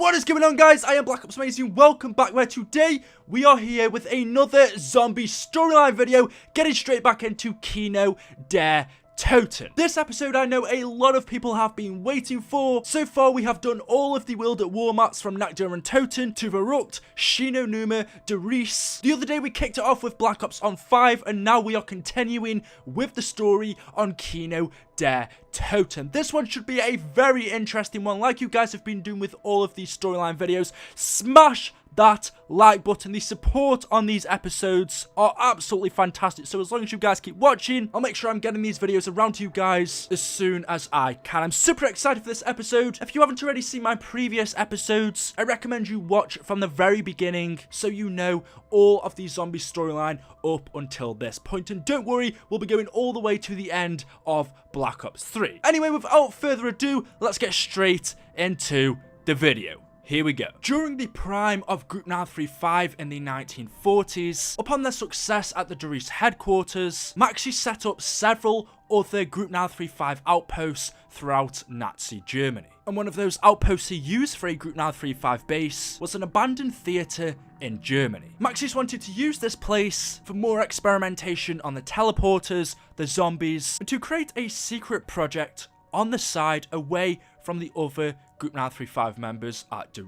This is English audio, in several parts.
What is going on, guys? I am BlackOpsAmazing. Welcome back, where today we are here with another zombie storyline video, getting straight back into KINO Der Toten. This episode I know a lot of people have been waiting for. So far we have done all of the World at War maps from KINO Der Toten to Verrucht, KINO Der Toten. The other day we kicked it off with Black Ops on 5, and now we are continuing with the story on KINO Der Toten. This one should be a very interesting one, like you guys have been doing with all of these storyline videos. Smash that like button. The support on these episodes are absolutely fantastic, so as long as you guys keep watching, I'll make sure I'm getting these videos around to you guys as soon as I can. I'm super excited for this episode. If you haven't already seen my previous episodes, I recommend you watch from the very beginning so you know all of the zombie storyline up until this point. And don't worry, we'll be going all the way to the end of Black Ops 3. Anyway, without further ado, let's get straight into the video. Here we go. During the prime of Group 935 in the 1940s, upon their success at the Der headquarters, Maxis set up several other Group 935 outposts throughout Nazi Germany. And one of those outposts he used for a Group 935 base was an abandoned theatre in Germany. Maxis wanted to use this place for more experimentation on the teleporters, the zombies, and to create a secret project on the side away from the other Group 935 members at Der.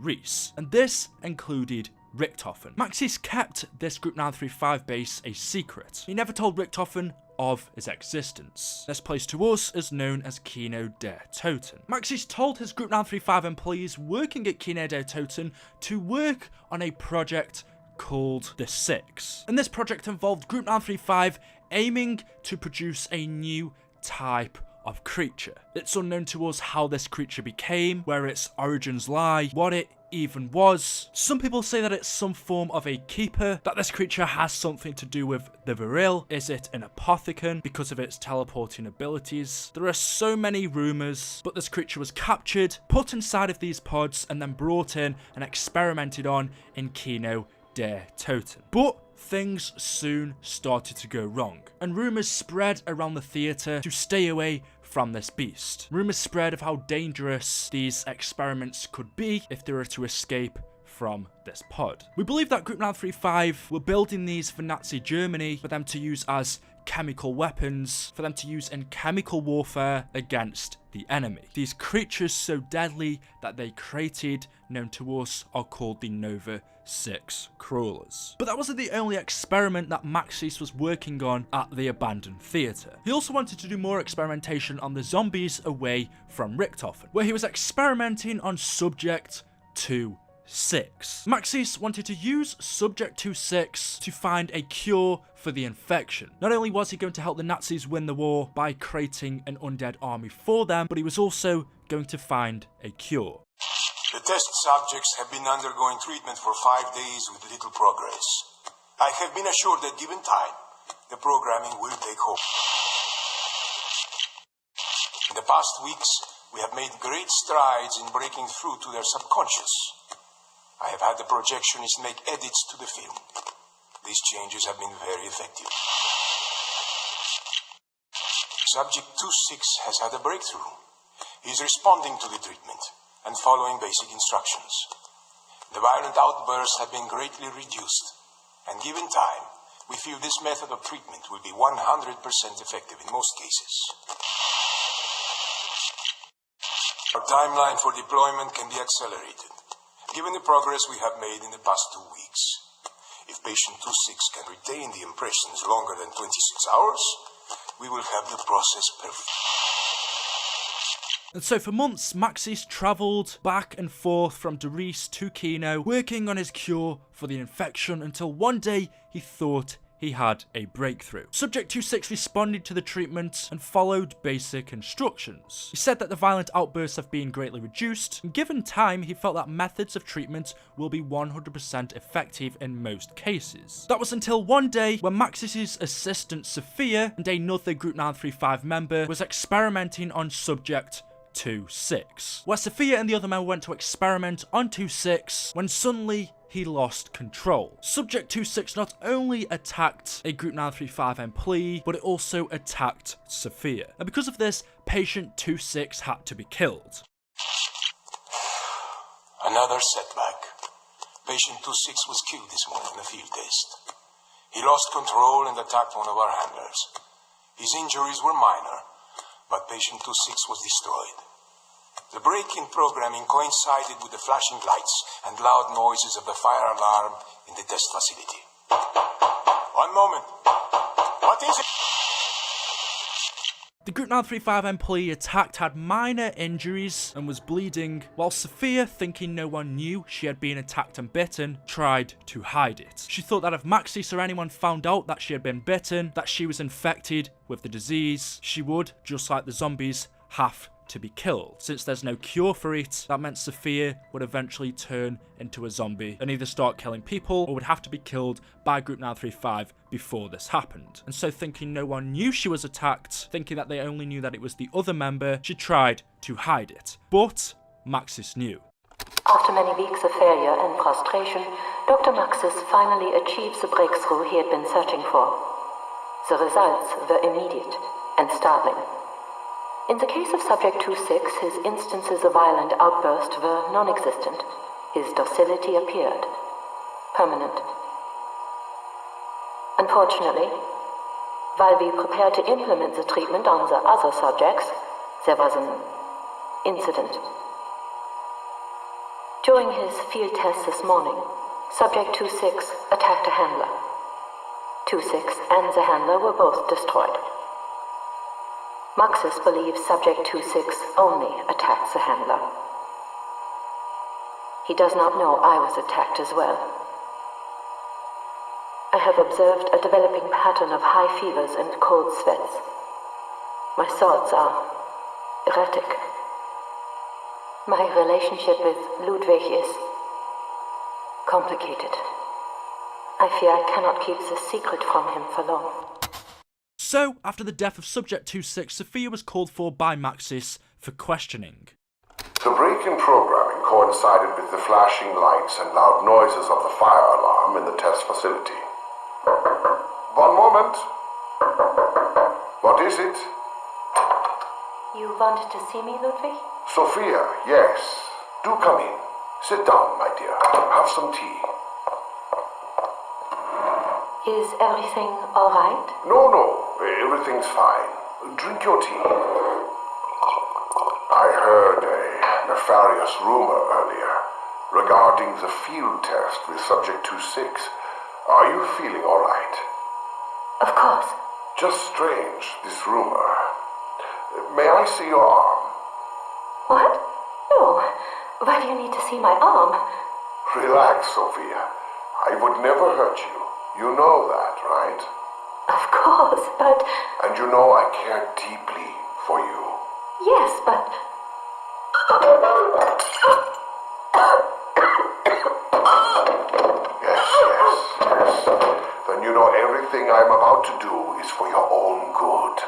And this included Richthofen. Maxis kept this Group 935 base a secret. He never told Richthofen of its existence. This place to us is known as KINO Der Toten. Maxis told his Group 935 employees working at KINO Der Toten to work on a project called the Six. And this project involved Group 935 aiming to produce a new type of creature. It's unknown to us how this creature became, where its origins lie, what it even was. Some people say that it's some form of a keeper, that this creature has something to do with the Viril. Is it an apothecon because of its teleporting abilities? There are so many rumours, but this creature was captured, put inside of these pods, and then brought in and experimented on in KINO Der Toten. But things soon started to go wrong, and rumours spread around the theatre to stay away from this beast. Rumours spread of how dangerous these experiments could be if they were to escape from this pod. We believe that Group 935 were building these for Nazi Germany, for them to use as chemical weapons, for them to use in chemical warfare against the enemy. These creatures so deadly that they created, known to us, are called the Nova 6 crawlers. But that wasn't the only experiment that Maxis was working on at the abandoned theatre. He also wanted to do more experimentation on the zombies away from Richthofen, where he was experimenting on Subject 2-6. Maxis wanted to use Subject 2-6 to find a cure for the infection. Not only was he going to help the Nazis win the war by creating an undead army for them, but he was also going to find a cure. The test subjects have been undergoing treatment for 5 days with little progress. I have been assured that given time, the programming will take hold. In the past weeks, we have made great strides in breaking through to their subconscious. I have had the projectionists make edits to the film. These changes have been very effective. Subject 2-6 has had a breakthrough. He is responding to the treatment and following basic instructions. The violent outbursts have been greatly reduced, and given time, we feel this method of treatment will be 100% effective in most cases. Our timeline for deployment can be accelerated, given the progress we have made in the past 2 weeks. If patient 2-6 can retain the impressions longer than 26 hours, we will have the process perfect. And so for months, Maxis travelled back and forth from Der to KINO, working on his cure for the infection, until one day he thought he had a breakthrough. Subject 2-6 responded to the treatment and followed basic instructions. He said that the violent outbursts have been greatly reduced, and given time, he felt that methods of treatment will be 100% effective in most cases. That was until one day when Maxis' assistant Sophia and another Group 935 member was experimenting on Subject 2-6, where Sophia and the other men went to experiment on 2-6 when suddenly he lost control. Subject 2-6 not only attacked a Group 935 employee, but it also attacked Sophia. And because of this, patient 2-6 had to be killed. An Another setback. Patient 26 was killed this morning in a field test. He lost control and attacked one of our handlers. His injuries were minor, but patient 26 was destroyed. The break-in programming coincided with the flashing lights and loud noises of the fire alarm in the test facility. One moment. What is it? The Group 935 employee attacked had minor injuries and was bleeding, while Sophia, thinking no one knew she had been attacked and bitten, tried to hide it. She thought that if Maxis or anyone found out that she had been bitten, that she was infected with the disease, she would, just like the zombies, have to be killed. Since there's no cure for it, that meant Sophia would eventually turn into a zombie and either start killing people or would have to be killed by Group 935 before this happened. And so, thinking no one knew she was attacked, thinking that they only knew that it was the other member, she tried to hide it. But Maxis knew. After many weeks of failure and frustration, Dr. Maxis finally achieves the breakthrough he had been searching for. The results were immediate and startling. In the case of Subject 26, his instances of violent outburst were non-existent. His docility appeared. Permanent. Unfortunately, while we prepared to implement the treatment on the other subjects, there was an incident. During his field test this morning, Subject 26 attacked a handler. 26 and the handler were both destroyed. Maxis believes Subject 26 only attacked the handler. He does not know I was attacked as well. I have observed a developing pattern of high fevers and cold sweats. My thoughts are erratic. My relationship with Ludwig is complicated. I fear I cannot keep the secret from him for long. So, after the death of Subject 26, Sophia was called for by Maxis for questioning. The break-in programming coincided with the flashing lights and loud noises of the fire alarm in the test facility. One moment. What is it? You wanted to see me, Ludwig? Sophia, yes. Do come in. Sit down, my dear. Have some tea. Is everything all right? No. Everything's fine. Drink your tea. I heard a nefarious rumor earlier regarding the field test with Subject 26. Are you feeling all right? Of course. Just strange, this rumor. May I see your arm? What? No. Why do you need to see my arm? Relax, Sophia. I would never hurt you. You know that, right? Of course, but... And you know I care deeply for you. Yes, but... Yes. Then you know everything I'm about to do is for your own good.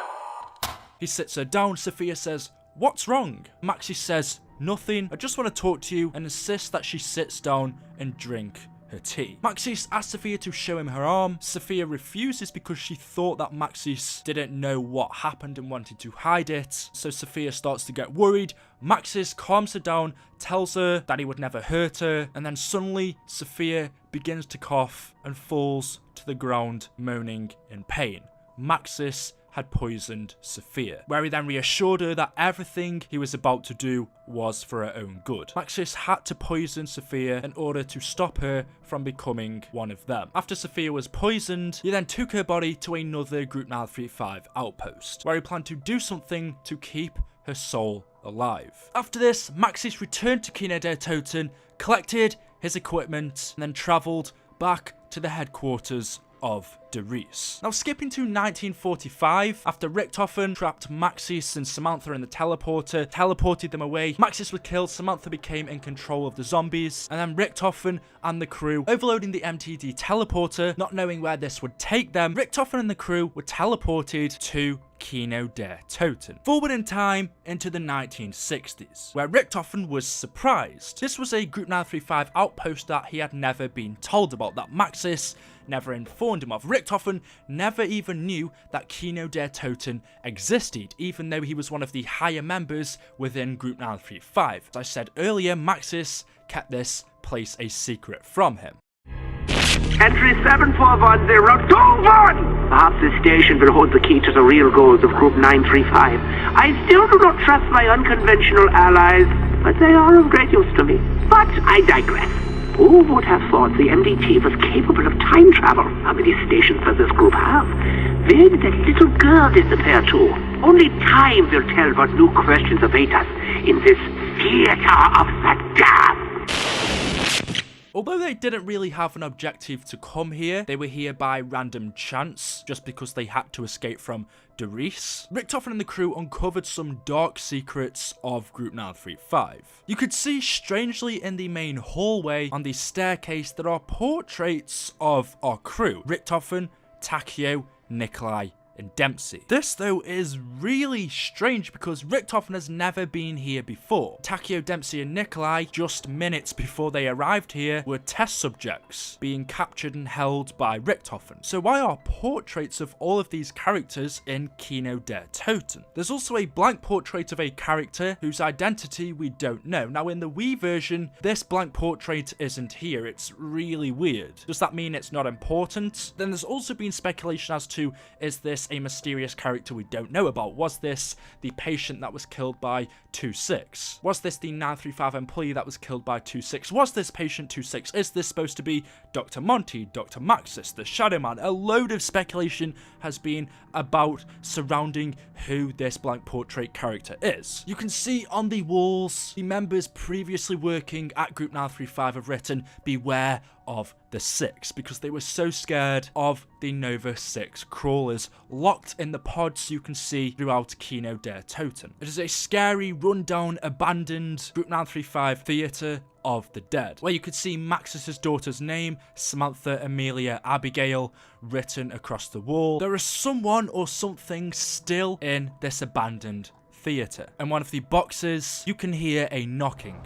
He sits her down. Sophia says, "What's wrong?" Maxis says, "Nothing. I just want to talk to you," and insists that she sits down and drink her tea. Maxis asks Sophia to show him her arm. Sophia refuses because she thought that Maxis didn't know what happened and wanted to hide it. So Sophia starts to get worried. Maxis calms her down, tells her that he would never hurt her, and then suddenly Sophia begins to cough and falls to the ground, moaning in pain. Maxis had poisoned Sophia, where he then reassured her that everything he was about to do was for her own good. Maxis had to poison Sophia in order to stop her from becoming one of them. After Sophia was poisoned, he then took her body to another Group 935 outpost, where he planned to do something to keep her soul alive. After this, Maxis returned to KINO DER TOTEN, collected his equipment, and then travelled back to the headquarters of Der Reese. Now, skipping to 1945, after Richtofen trapped Maxis and Samantha in the teleporter, teleported them away, Maxis was killed, Samantha became in control of the zombies, and then Richtofen and the crew, overloading the MTD teleporter, not knowing where this would take them, Richtofen and the crew were teleported to KINO DER TOTEN. Forward in time into the 1960s, where Richtofen was surprised. This was a Group 935 outpost that he had never been told about, that Maxis never informed him of. Richthofen never even knew that KINO Der Toten existed, even though he was one of the higher members within Group 935. As I said earlier, Maxis kept this place a secret from him. Entry 741021! Perhaps this station will hold the key to the real goals of Group 935. I still do not trust my unconventional allies, but they are of great use to me. But I digress. Who would have thought the MDT was capable of time travel? How many stations does this group have? Where did that little girl disappear to? Only time will tell what new questions await us in this theater of the damned. Although they didn't really have an objective to come here, they were here by random chance, just because they had to escape from Derice. Richthofen and the crew uncovered some dark secrets of Group 935. You could see strangely in the main hallway on the staircase there are portraits of our crew, Richthofen, Takio, Nikolai, and Dempsey. This though is really strange because Richthofen has never been here before. Takio, Dempsey and Nikolai, just minutes before they arrived here, were test subjects being captured and held by Richthofen. So why are portraits of all of these characters in KINO Der Toten? There's also a blank portrait of a character whose identity we don't know. Now in the Wii version, this blank portrait isn't here. It's really weird. Does that mean it's not important? Then there's also been speculation as to, is this a mysterious character we don't know about? Was this the patient that was killed by 2-6? Was this the 935 employee that was killed by 2-6? Was this patient 2-6? Is this supposed to be Dr. Monty, Dr. Maxis, the Shadow Man? A load of speculation has been about surrounding who this blank portrait character is. You can see on the walls, the members previously working at Group 935 have written, "Beware of the 6," because they were so scared of the Nova 6 crawlers locked in the pods you can see throughout KINO Der Toten. It is a scary, rundown, abandoned Group 935 theatre of the dead, where you could see Maxis' daughter's name, Samantha Amelia Abigail, written across the wall. There is someone or something still in this abandoned theatre. In one of the boxes, you can hear a knocking.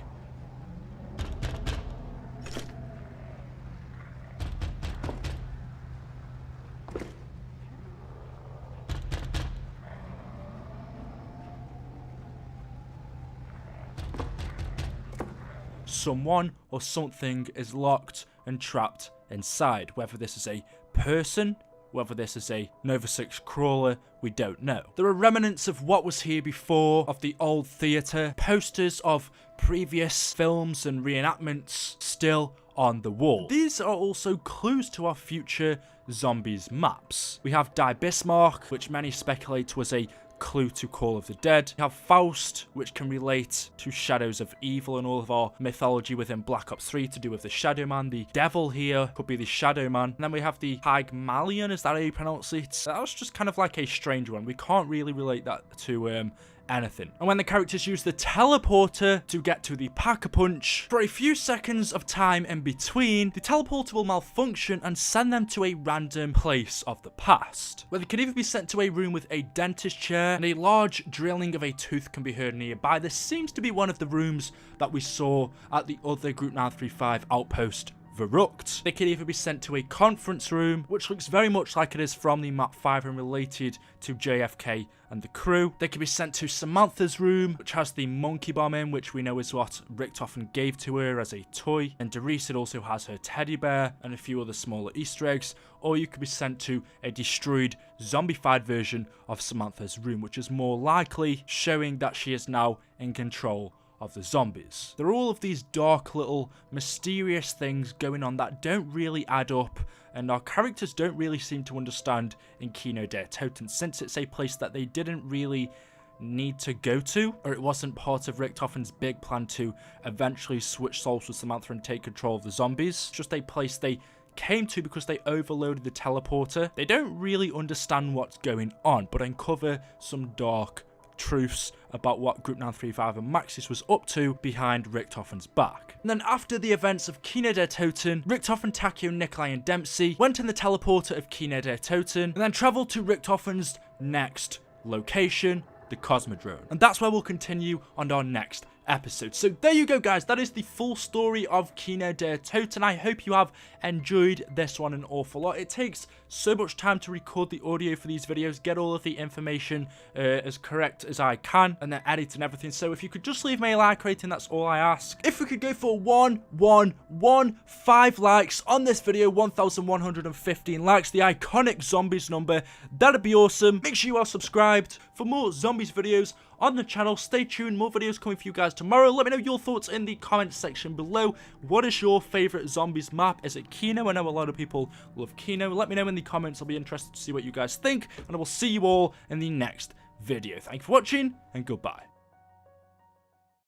Someone or something is locked and trapped inside. Whether this is a person, whether this is a Nova 6 crawler, we don't know. There are remnants of what was here before, of the old theatre, posters of previous films and reenactments still on the wall. These are also clues to our future zombies maps. We have Die Bismarck, which many speculate was a clue to Call of the Dead. We have Faust, which can relate to Shadows of Evil and all of our mythology within Black Ops 3 to do with the Shadow Man. The devil here could be the Shadow Man. And then we have the Pygmalion, is that how you pronounce it? That was just kind of like a strange one. We can't really relate that to anything. And when the characters use the teleporter to get to the Pack-a-Punch, for a few seconds of time in between, the teleporter will malfunction and send them to a random place of the past, where they could either be sent to a room with a dentist chair and a large drilling of a tooth can be heard nearby. This seems to be one of the rooms that we saw at the other Group 935 outpost, Verrucht. They could either be sent to a conference room, which looks very much like it is from the map 5 and related to JFK and the crew. They could be sent to Samantha's room, which has the monkey bomb in, which we know is what Richthofen gave to her as a toy. And Derice, it also has her teddy bear and a few other smaller Easter eggs. Or you could be sent to a destroyed, zombified version of Samantha's room, which is more likely showing that she is now in control of the zombies. There are all of these dark little mysterious things going on that don't really add up, and our characters don't really seem to understand in KINO Der Toten, since it's a place that they didn't really need to go to, or it wasn't part of Richthofen's big plan to eventually switch souls with Samantha and take control of the zombies. It's just a place they came to because they overloaded the teleporter. They don't really understand what's going on, but uncover some dark truths about what Group 935 and Maxis was up to behind Richthofen's back. And then after the events of KINO Der Toten, Richthofen, Takio, Nikolai and Dempsey went in the teleporter of KINO Der Toten and then travelled to Richthofen's next location, the Cosmodrome. And that's where we'll continue on our next episode. So there you go, guys. That is the full story of KINO Der Toten. I hope you have enjoyed this one an awful lot. It takes so much time to record the audio for these videos, get all of the information as correct as I can, and then edit and everything. So if you could just leave me a like rating, that's all I ask. If we could go for 5 likes on this video, 1,115 likes, the iconic zombies number, that'd be awesome. Make sure you are subscribed for more zombies videos on the channel. Stay tuned, more videos coming for you guys tomorrow. Let me know your thoughts in the comment section below. What is your favorite zombies map? Is it KINO? I know a lot of people love KINO. Let me know in the comments. I'll be interested to see what you guys think, and I will see you all in the next video. Thank you for watching, and goodbye.